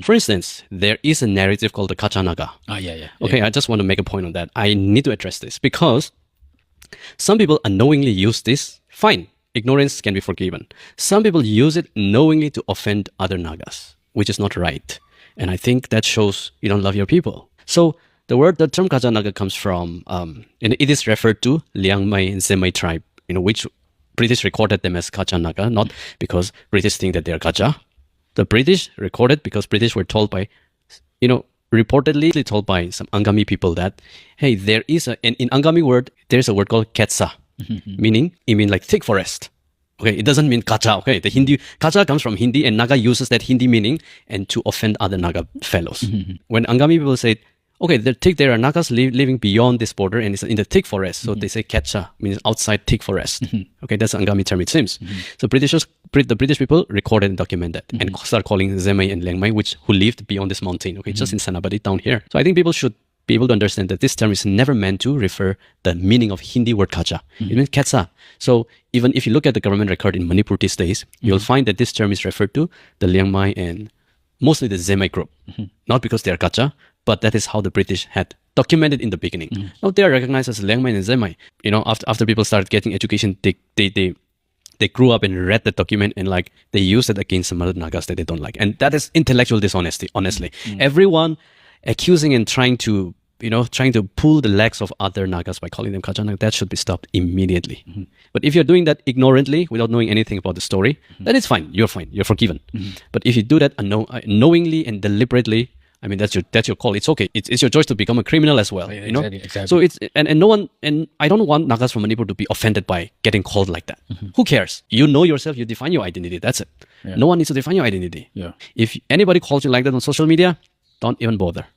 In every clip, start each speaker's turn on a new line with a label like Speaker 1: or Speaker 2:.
Speaker 1: For instance, there is a narrative called the kacha naga.
Speaker 2: Yeah.
Speaker 1: Okay, I just want to make a point on that. I need to address this because some people unknowingly use this. Fine, ignorance can be forgiven. Some people use it knowingly to offend other nagas, which is not right. And I think that shows you don't love your people. So the term kacha naga comes from, and it is referred to Liang Mai and Zemai tribe, which British recorded them as kacha naga, not because British think that they are kacha. The British recorded because British were told by, reportedly told by some Angami people that, hey, there is in Angami word, there's a word called ketsa, meaning, it means like thick forest. Okay, it doesn't mean kacha. Okay, the Hindi, kacha comes from Hindi and Naga uses that Hindi meaning and to offend other Naga fellows. When Angami people say, okay, there are Nagas living beyond this border and it's in the thick forest. So they say ketcha, means outside thick forest. Okay, that's an Angami term, it seems. So the British people recorded and documented that and start calling Zemai and Lengmai, who lived beyond this mountain. Okay, just in Sanabadi down here. So I think people should be able to understand that this term is never meant to refer the meaning of Hindi word kacha. It means ketsa. So even if you look at the government record in Manipur these days, you'll find that this term is referred to the Liangmai and mostly the Zemai group. Not because they are kacha, but that is how the British had documented in the beginning. Now they are recognized as Liangmai and Zemai. After people started getting education, they grew up and read the document and they use it against some other Nagas that they don't like. And that is intellectual dishonesty, honestly. Everyone accusing and trying to pull the legs of other Nagas by calling them kacha naga, that should be stopped immediately. But if you're doing that ignorantly, without knowing anything about the story, then it's fine. You're fine. You're forgiven. But if you do that knowingly and deliberately, I mean, that's your call. It's okay. It's your choice to become a criminal as well.
Speaker 2: Exactly.
Speaker 1: So it's and no one, and I don't want Nagas from Manipur to be offended by getting called like that. Who cares? You know yourself. You define your identity. That's it.
Speaker 2: Yeah.
Speaker 1: No one needs to define your identity.
Speaker 2: Yeah.
Speaker 1: If anybody calls you like that on social media, don't even bother.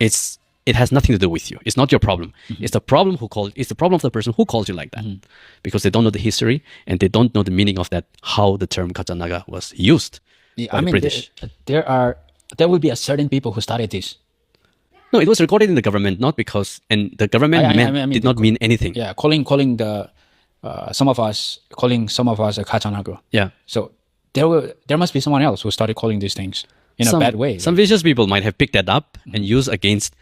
Speaker 1: It has nothing to do with you. It's not your problem. It's the problem of the person who calls you like that, because they don't know the history and they don't know the meaning of that, how the term kacha naga was used by the British.
Speaker 2: There will be a certain people who started this.
Speaker 1: No, it was recorded in the government, not because, and the government did not mean anything.
Speaker 2: Yeah, calling some of us a kacha naga.
Speaker 1: Yeah.
Speaker 2: So there must be someone else who started calling these things in a bad way.
Speaker 1: Some vicious people might have picked that up and use against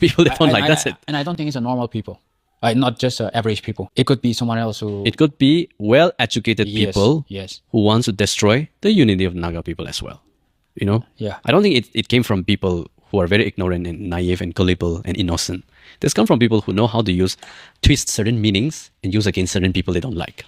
Speaker 1: people that don't like. That's it.
Speaker 2: And I don't think it's a normal people, not just average people. It could be someone else who.
Speaker 1: It could be well-educated people
Speaker 2: Yes.
Speaker 1: who wants to destroy the unity of Naga people as well.
Speaker 2: Yeah.
Speaker 1: I don't think it came from people who are very ignorant and naive and gullible and innocent. This comes from people who know how to twist certain meanings and use against certain people they don't like.